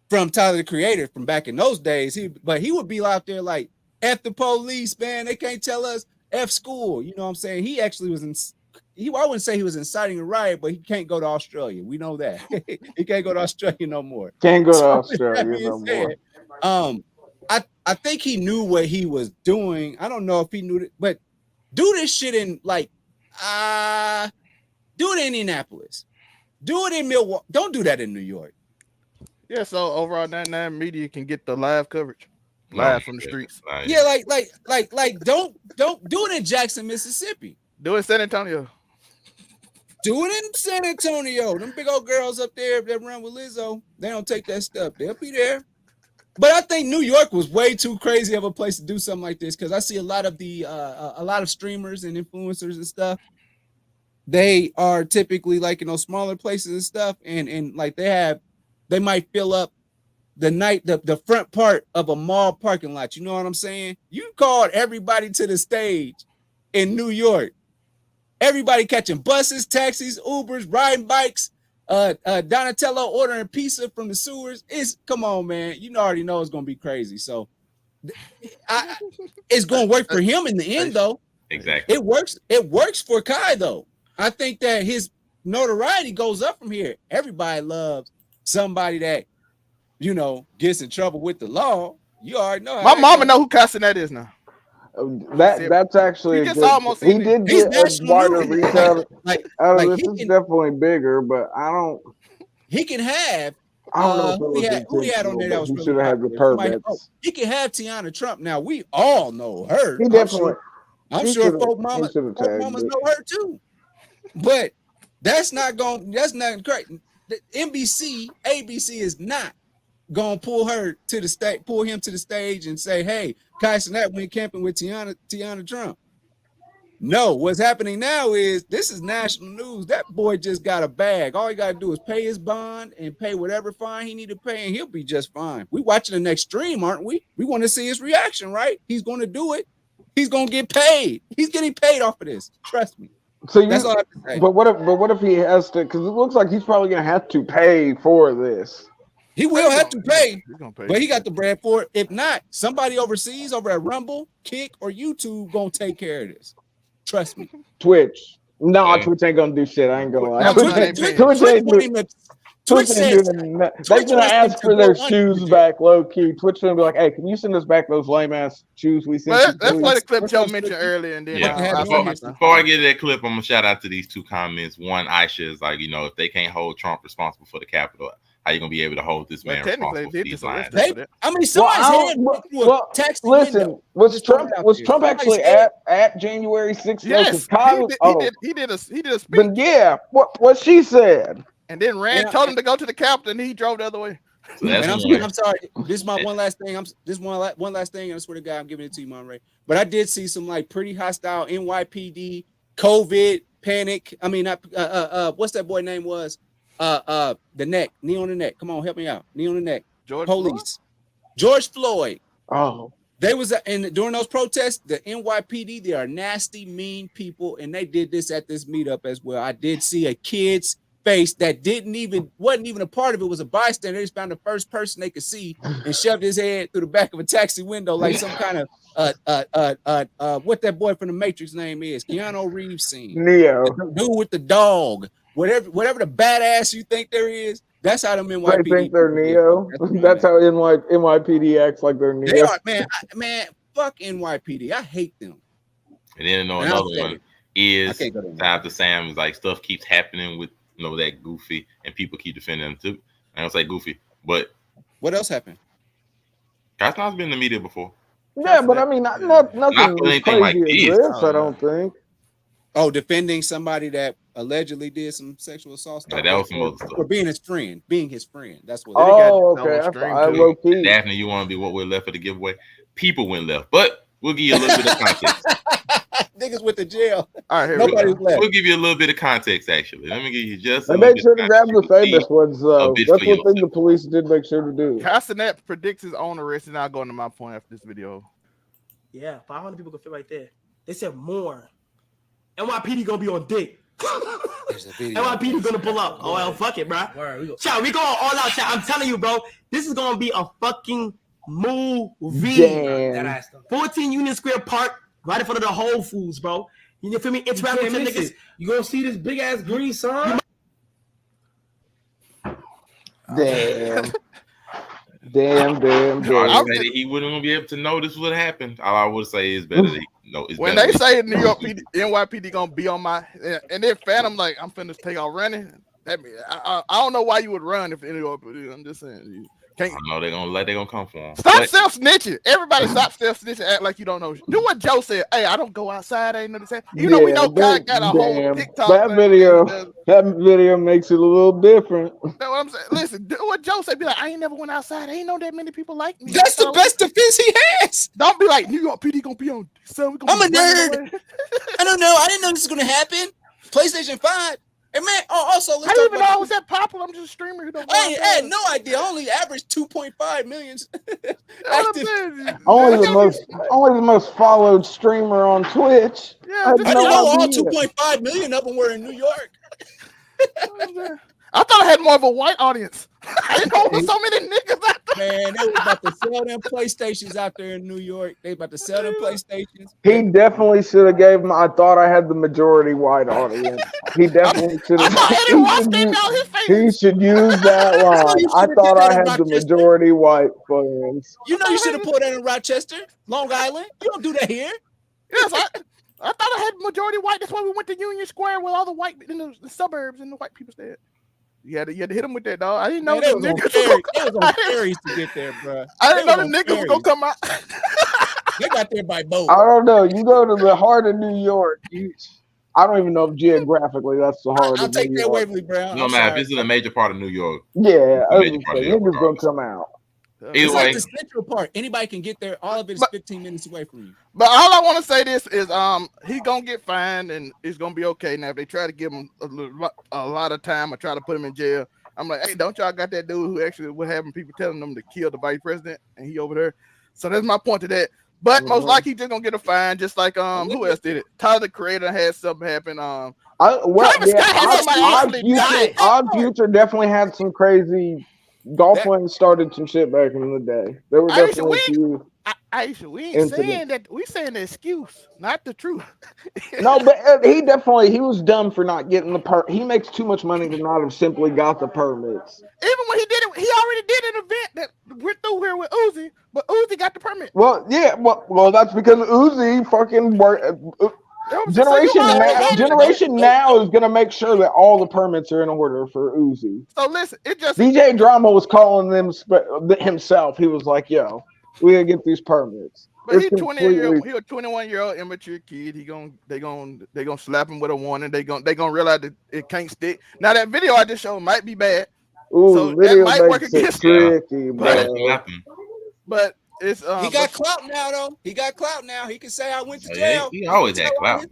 Tyler the Creator from back in those days. But he would be out there like, F the police, man, they can't tell us, F school. You know what I'm saying? He actually was I wouldn't say he was inciting a riot, but he can't go to Australia. We know that. He can't go to Australia no more. Can't go to Australia no more. I think he knew what he was doing. I don't know if he knew it, but do this shit in like do it in Indianapolis. Do it in Milwaukee. Don't do that in New York. Yeah, so over on 99 Media can get the live coverage. Live from the streets. Yeah, like don't do it in Jackson, Mississippi. Do it in San Antonio. Do it in San Antonio. Them big old girls up there that run with Lizzo, they don't take that stuff. They'll be there. But I think New York was way too crazy of a place to do something like this, because I see a lot of streamers and influencers and stuff. They are typically like in those smaller places and stuff, and like they might fill up the front part of a mall parking lot. You know what I'm saying? You called everybody to the stage in New York. Everybody catching buses, taxis, Ubers, riding bikes, Donatello ordering pizza from the sewers. Come on, man. You already know it's gonna be crazy. So it's gonna work for him in the end, though. Exactly. It works for Kai, though. I think that his notoriety goes up from here. Everybody loves somebody that, gets in trouble with the law. You already know. My mama know who Cenat is now. That's actually he did get a wider reach out of this. Is definitely bigger, but I don't. He can have. I don't know who he had on there that was he really should have had the permits. He can have Tiana Trump. Now we all know her. He definitely. I'm sure folk mamas know her too. But that's not great. The NBC, ABC is not gonna pull him to the stage and say, hey, Kai Cenat went camping with Tiana Trump. No, what's happening now is this is national news. That boy just got a bag. All he got to do is pay his bond and pay whatever fine he need to pay, and he'll be just fine. We watching the next stream, aren't we? We want to see his reaction, right? He's going to do it. He's going to get paid. He's getting paid off of this. Trust me. So that's all I have to say. But what if he has to? Because it looks like he's probably going to have to pay for this. He will have to pay, but he got the bread for it. If not, somebody overseas over at Rumble, Kick, or YouTube gonna take care of this. Trust me. Twitch. No, Twitch ain't gonna do shit. I ain't gonna lie. Twitch ain't doing. They're gonna ask for their shoes back, low key. Twitch gonna be like, "Hey, can you send us back those lame ass shoes we sent?" Let's play the clip Joe mentioned earlier, and then before I get to that clip, I'm gonna shout out to these two comments. One, Aisha is like, if they can't hold Trump responsiple for the Capitol, how you gonna be able to hold this man responsible for these lines? Listen, was Trump actually at January 6th? Yes, he did a speech. But yeah, what she said. And then Rand told him to go to the Capitol, and he drove the other way. So I'm sorry. This is my one last thing. One last thing. And I swear to God, I'm giving it to you, Monray. But I did see some like pretty hostile NYPD, COVID, panic. I mean, what's that boy name was? The neck, knee on the neck. Come on, help me out. Knee on the neck. George Floyd. Oh, They was during those protests, the NYPD, they are nasty, mean people, and they did this at this meetup as well. I did see a kid's face that wasn't even a part of it, was a bystander. They just found the first person they could see and shoved his head through the back of a taxi window like some kind of what that boy from the Matrix name is, Keanu Reeves scene. Neo. The dude with the dog. Whatever the badass you think there is, that's how them NYPD. They think they're Neo. That's how NYPD acts like they're Neo. They are, man. Fuck NYPD. I hate them. And then another one is after Sam's like stuff keeps happening with that Goofy, and people keep defending them too. I don't say Goofy, but what else happened? Costner's been in the media before. Yeah, but I mean, nothing crazy like this. I don't think. Oh, defending somebody that allegedly did some sexual assault. Yeah, that was some other stuff. Or being his friend. That's what. Okay. Daphne, you want to be what we're left for the giveaway? People went left, but we'll give you a little bit of context. Niggas went to jail. All right, nobody's left. We'll give you a little bit of context. Actually, let me give you just. And make sure to grab the famous ones, though. That's one thing the police did make sure to do. Cenat predicts his own arrest, and I'll go into my point after this video. Yeah, 500 people can fit right there. They said more. NYPD gonna be on dick. NYPD gonna pull up. Oh well, fuck it, bro. Chat, we going all out, chat. I'm telling you, bro. This is gonna be a fucking movie. Damn. 14 Union Square Park, right in front of the Whole Foods, bro. You feel me? It's rapping to niggas. You gonna see this big ass green sign? Damn. Damn. I would say that he wouldn't be able to know this would happen. All I would say is better that when they say New York PD, NYPD gonna be on my, and then Phantom like I'm finna take off running. That mean, I don't know why you would run if New York PD. I'm just saying. You can't. I know they're gonna come for him. Stop self snitching. Everybody stop self snitching. Act like you don't know. Do what Joe said. Hey, I don't go outside. I ain't know this. You know we know God got a whole TikTok. That video makes it a little different. That's what I'm saying. Listen, do what Joe said. Be like, I ain't never went outside. I ain't know that many people like me. That's the best defense he has. Don't be like New York PD gonna be on. So I'm a nerd. I don't know. I didn't know this was gonna happen. PlayStation 5. And man, also I didn't even know I was that popular. I'm just a streamer who don't. I had no idea. I only averaged 2.5 million. Only the most followed streamer on Twitch. Yeah, I didn't know all 2.5 million of them were in New York. I thought I had more of a white audience. I didn't know there were so many niggas out there. Man, they was about to sell them PlayStations out there in New York. They about to sell them PlayStations. He definitely should have gave him. I thought I had the majority white audience. He definitely should have. He should use that line. I thought I had the majority white fans. You know you should have pulled that in Rochester, Long Island. You don't do that here. Yes, I thought I had majority white. That's why we went to Union Square with all the white in the suburbs and the white people stayed. You had to hit him with that, dog. I didn't know the niggas was on ferries to get there, bro. I didn't know the niggas was gonna come out. They got there by boat. I don't know. You go to the heart of New York. I don't even know if geographically that's the heart of New York. I'll take that Waverly, bro. No, man, this is a major part of New York. Yeah, niggas gonna come out. It's like the central part. Anybody can get there. All of it is 15 minutes away from you. But all I want to say this is, he's gonna get fined and it's gonna be okay. Now, if they try to give him a lot of time or try to put him in jail, I'm like, hey, don't y'all got that dude who actually was having people telling them to kill the vice president and he over there? So that's my point to that. But most likely he's just gonna get a fine, just like who else did it? Tyler the Creator had something happen. Odd Future definitely had some crazy. Golfing started some shit back in the day. There were definitely Aisha, we ain't saying that. We saying the excuse, not the truth. No, but he was dumb for not getting the permit. He makes too much money to not have simply got the permits. Even when he did it, he already did an event that we're through here with Uzi, but Uzi got the permit. Well, yeah, well, that's because Uzi fucking worked. Generation now is gonna make sure that all the permits are in order for Uzi. So listen, it just DJ Drama was calling them himself. He was like, "Yo, we gotta get these permits." But he's 20-year-old. He a 21-year-old immature kid. They gonna slap him with a warning. They gonna realize that it can't stick. Now that video I just showed might be bad. Ooh, so that might work against tricky, but it's he got clout now though. He got clout now. He can say I went to jail. He always had clout.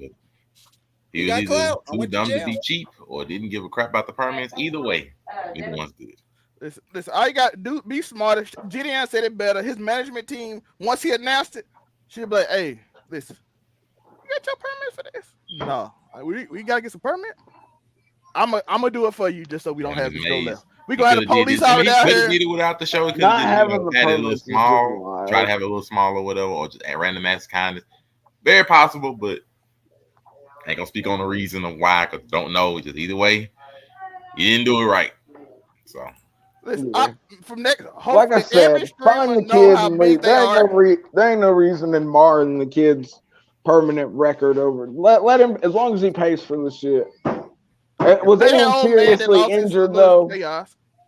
He was either too dumb to be cheap or didn't give a crap about the permits. Either way, either one's good. Listen, all you got to do, be smarter. Gideon said it better. His management team, once he announced it, she'll be like, hey, listen, you got your permit for this? No. We got to get some permit? I'm gonna do it for you just so we don't have to go left. We gonna have the police out there. He could have did it without the show. He could have had it a little small, try to have it a little small or whatever, or just at random acts of kindness. Very possible, but I ain't gonna speak on the reason of why, because don't know. Just either way, you didn't do it right. So listen, from next, like I said, find the kids and leave. There ain't no reason in marring the kid's permanent record over. Let him, as long as he pays for the shit. Was anyone seriously injured though?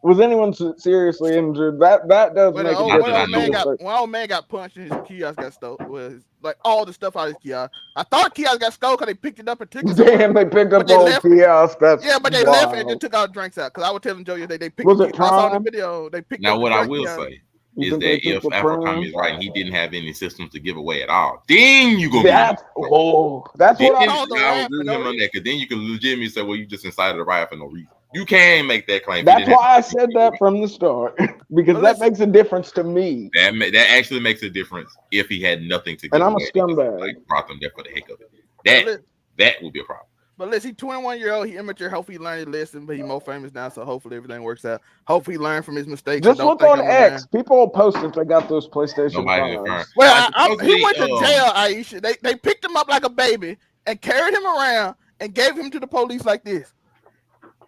Was anyone seriously injured? That does make a difference. One old man got punched and his kiosk got stolen. Was like all the stuff out of his kiosk. I thought kiosk got stolen because they picked it up and took it. Damn, they picked up all kiosk. But they left and just took our drinks out. Because I was telling Joe yesterday they picked it up. I saw the video. They picked now up what I will say is that if Afrocom is right and he didn't have any systems to give away at all, then you gonna that's what I agree with him on that, because then you can legitimately say, well, you just incited a riot for no reason. You can make that claim. That's why I said that from the start, because that makes a difference to me. That actually makes a difference if he had nothing to give and I'm away, a scumbag. like brought them there for the heck of it. That would be a problem. But listen, he's 21-year-old. He immature. Hopefully, he learned his lesson. But he's more famous now, so hopefully everything works out. Hopefully, he learned from his mistakes. Just look on X. People will post if they got those PlayStation 5s. Well, he went to jail, Aisha. They picked him up like a baby and carried him around and gave him to the police like this.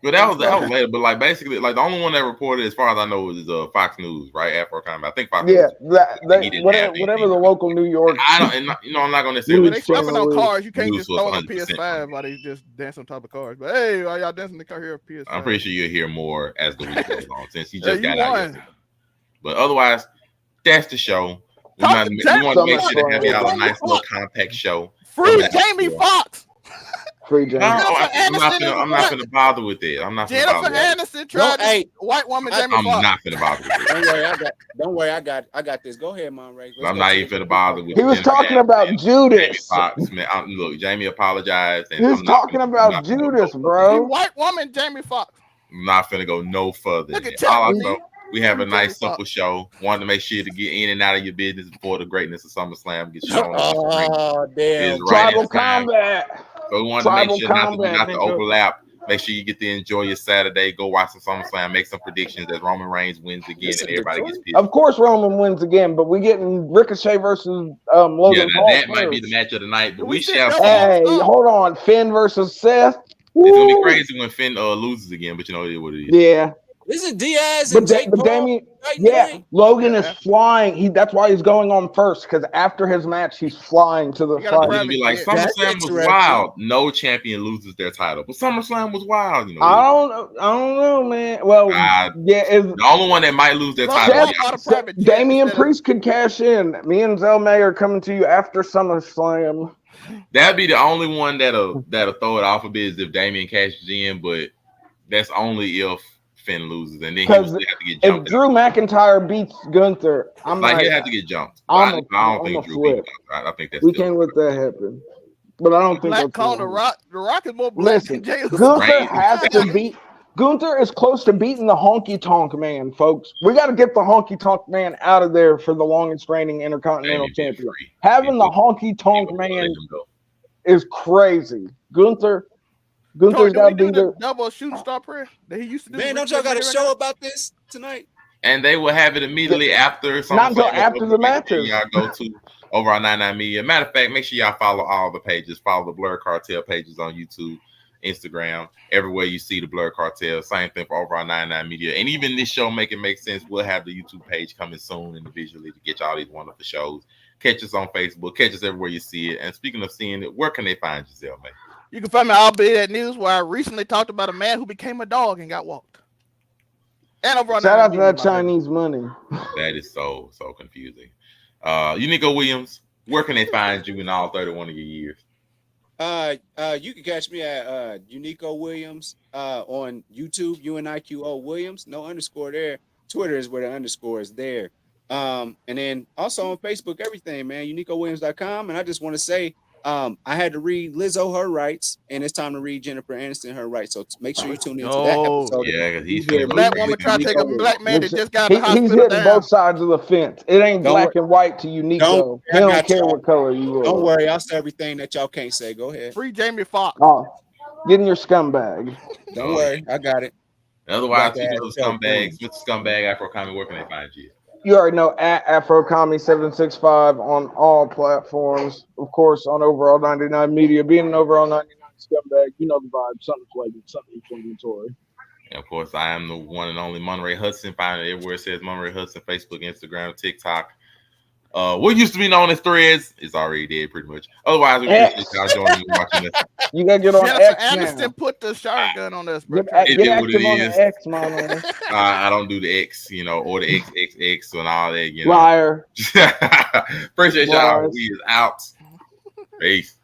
But that was later. But like basically, like the only one that reported, as far as I know, is Fox News, right? Afrocom. I think Fox News. Whatever the local New York. I'm not going to say they jumping on cars. You can't just throw on a PS5 while they just dance on top of cars. But hey, why y'all dancing the car here? PS5. I'm pretty sure you'll hear more as the week goes on, since he just got out yesterday. But otherwise, that's the show. We want to make sure to have y'all a nice little compact show. Free Jamie Foxx. Free Jamie. I'm not gonna bother with it. I'm not. Jennifer Aniston tried white woman Jamie Foxx. I'm not gonna bother with it. Don't worry, I got this. Go ahead, Mom Ray. I'm not even gonna bother with it. He was talking about Judas. Look, Jamie apologized. He was talking about Judas, bro. White woman Jamie Foxx. I'm not gonna go no further. We have a nice, simple show. Wanted to make sure to get in and out of your business before the greatness of SummerSlam gets shown. Oh, damn. Tribal combat. So we wanted to make sure not to overlap. Make sure you get to enjoy your Saturday. Go watch some SummerSlam. Make some predictions as Roman Reigns wins again and everybody gets pissed. Of course, Roman wins again, but we getting Ricochet versus Logan Paul. That might be the match of the night, but we shall. Hey, hold on. Finn versus Seth. It's gonna be crazy when Finn loses again, but you know what it is. Yeah. Isn't Diaz and Jake Paul? Damien, Logan is flying. That's why he's going on first, because after his match, he's flying to the fight. It's be like SummerSlam was wild. No champion loses their title, but SummerSlam was wild. You know. I don't know, man. Well, the only one that might lose their title. Damian Priest could cash in. Me and Zelmay are coming to you after SummerSlam. That'd be the only one that'll throw it off a bit, is if Damian cashes in, but that's only if Finn loses, and then he would have to get jumped. If Drew McIntyre beats Gunther, he'll have to get jumped. I don't think Drew beats Gunther. I think that's we can't let that happen. But I don't think that's the Rock. The Rock is more black than Jay. Gunther has to beat. Gunther is close to beating the Honky Tonk Man, folks. We got to get the Honky Tonk Man out of there for the longest reigning Intercontinental Champion. Having the Honky Tonk Man is crazy. Gunther's got to be the double shooting star prayer that he used to do. Man, don't y'all got a show about this tonight? And they will have it immediately after. Not until after the matches. Y'all go to over on 99 Media. Matter of fact, make sure y'all follow all the pages. Follow the Blur Cartel pages on YouTube, Instagram, everywhere you see the Blur Cartel. Same thing for over on 99 Media. And even this show, Make It Make Sense, we'll have the YouTube page coming soon individually to get y'all these wonderful shows. Catch us on Facebook. Catch us everywhere you see it. And speaking of seeing it, where can they find you, man? You can find me all Be That News, where I recently talked about a man who became a dog and got walked. And over on shout out to that Chinese money. That is so confusing. Unico Williams, where can they find you in all 31 of your years? You can catch me at Unico Williams on YouTube, UNIQO Williams, no underscore there. Twitter is where the underscore is there. And then also on Facebook, everything, man, UnicoWilliams.com. And I just want to say, I had to read Lizzo her rights, and it's time to read Jennifer Aniston her rights. So make sure you tune into that episode. Yeah, because he's a black woman trying to take a black man that just got in the He's hospital hitting both sides of the fence. It ain't black and white to Unico. He don't care what color you are. Don't worry, I'll say everything that y'all can't say. Go ahead. Free Jamie Foxx. Oh, get in your scumbag. Don't worry, I got it. Otherwise, you know, scumbags, Mr. Scumbag, Afro Comic, where can they find you? You already know at AfroComedy765 on all platforms. Of course, on Overall 99 Media. Being an Overall 99 scumbag, you know the vibe. Something flagrant, something inflammatory. And of course, I am the one and only Monterey Hudson. Find it everywhere it says Monterey Hudson, Facebook, Instagram, TikTok. What used to be known as Threads is already dead, pretty much. Otherwise, we appreciate y'all joining and watching this. You gotta get on Jennifer X Aniston now. put the shotgun on us, bro. Get active on the X, mama. I don't do the X, you know, or the XXX and all that, you know. Liar. Appreciate y'all. We is out. Peace.